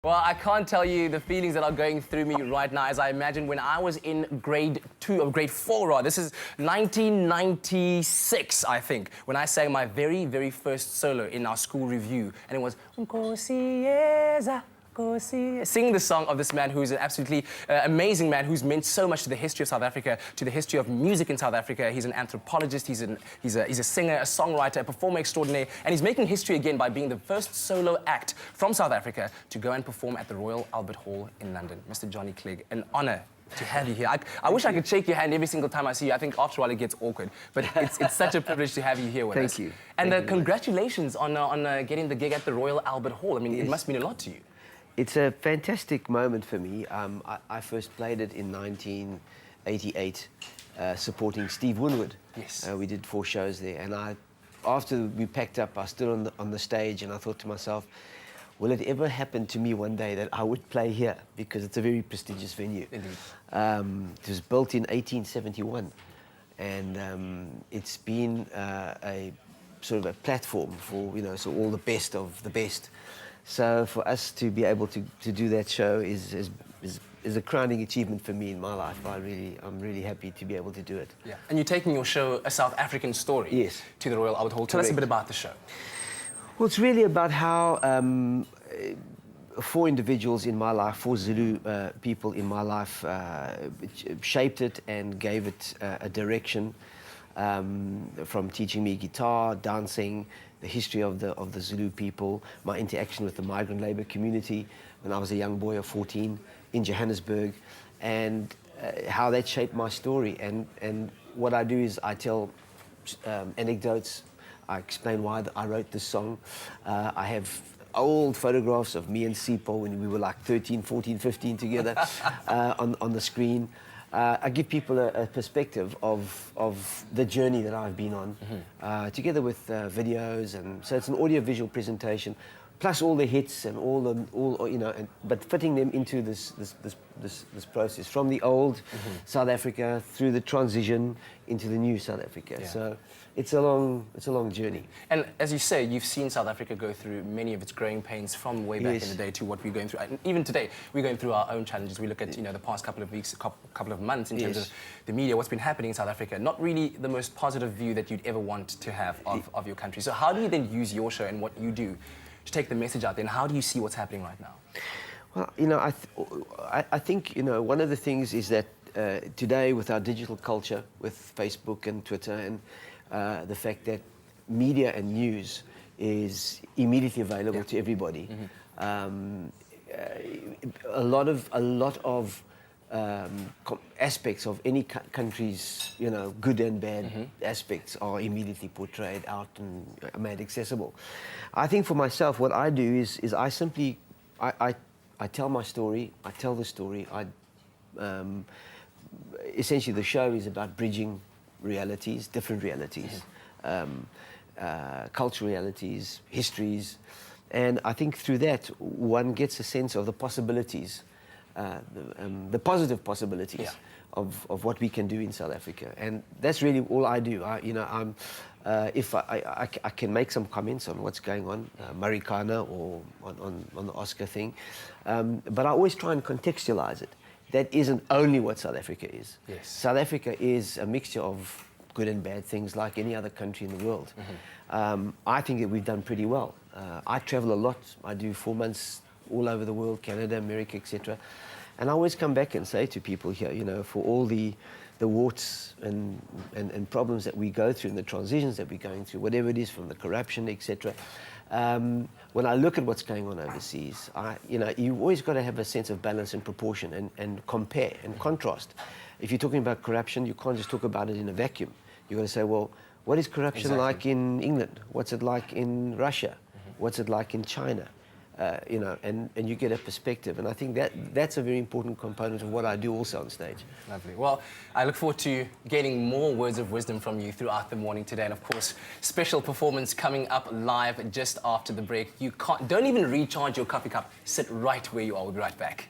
Well, I can't tell you the feelings that are going through me right now as I imagine when I was in grade 4, rather. This is 1996, I think, when I sang my very, very first solo in our school review. And it was Nkosi Yeza, Nkosi. Singing the song of this man who's an absolutely amazing man who's meant so much to the history of South Africa, to the history of music in South Africa. He's an anthropologist, he's a singer, a songwriter, a performer extraordinaire, and he's making history again by being the first solo act from South Africa to go and perform at the Royal Albert Hall in London. Mr. Johnny Clegg, an honour to have you here. I wish I could shake your hand every single time I see you. I think after a while it gets awkward, but it's such a privilege to have you here with us. Thank you. And congratulations on getting the gig at the Royal Albert Hall. I mean, it must mean a lot to you. It's a fantastic moment for me. I first played it in 1988, supporting Steve Winwood. Yes. We did 4 shows there, and after we packed up, I stood on the stage, and I thought to myself, will it ever happen to me one day that I would play here? Because it's a very prestigious venue. Indeed. It was built in 1871, and it's been a sort of a platform for, so all the best of the best. So for us to be able to do that show is a crowning achievement for me in my life. I'm really happy to be able to do it. Yeah. And you're taking your show, A South African Story, yes, to the Royal Albert Hall. Tell us a bit about the show. Well, it's really about how 4 individuals in my life, 4 Zulu people in my life, shaped it and gave it a direction, from teaching me guitar, dancing, the history of the Zulu people, my interaction with the migrant labour community when I was a young boy of 14 in Johannesburg, and how that shaped my story. And what I do is I tell anecdotes. I explain why I wrote this song. I have old photographs of me and Sipho when we were like 13, 14, 15 together on the screen. I give people a perspective of the journey that I've been on, together with videos, and so it's an audio-visual presentation, plus all the hits and but fitting them into this process from the old South Africa through the transition into the new South Africa. Yeah. So it's a long journey. And as you say, you've seen South Africa go through many of its growing pains from way back in the day to what we're going through. And even today, we're going through our own challenges. We look at the past couple of weeks, couple of months in terms of the media, what's been happening in South Africa. Not really the most positive view that you'd ever want to have of your country. So how do you then use your show and what you do to take the message out there, and how do you see what's happening right now? Well, I think one of the things is that today, with our digital culture, with Facebook and Twitter, and the fact that media and news is immediately available to everybody, a lot of aspects of any country's, good and bad aspects are immediately portrayed out and made accessible. I think for myself, what I do is I simply, I tell my story, I tell the story. Essentially, the show is about bridging realities, different realities, cultural realities, histories, and I think through that one gets a sense of the possibilities, the positive possibilities of what we can do in South Africa, and that's really all I do. If I can make some comments on what's going on, Marikana or on the Oscar thing, but I always try and contextualize it. That isn't only what South Africa is. Yes. South Africa is a mixture of good and bad things like any other country in the world. I think that we've done pretty well. I travel a lot. I do 4 months all over the world, Canada, America, etc. And I always come back and say to people here, for all the warts and problems that we go through and the transitions that we're going through, whatever it is, from the corruption, etc. When I look at what's going on overseas, you've always got to have a sense of balance and proportion and compare and contrast. If you're talking about corruption, you can't just talk about it in a vacuum. You've got to say, well, what is corruption like in England? What's it like in Russia? What's it like in China? And you get a perspective. And I think that's a very important component of what I do also on stage. Lovely. Well, I look forward to getting more words of wisdom from you throughout the morning today. And of course, special performance coming up live just after the break. Don't even recharge your coffee cup. Sit right where you are. We'll be right back.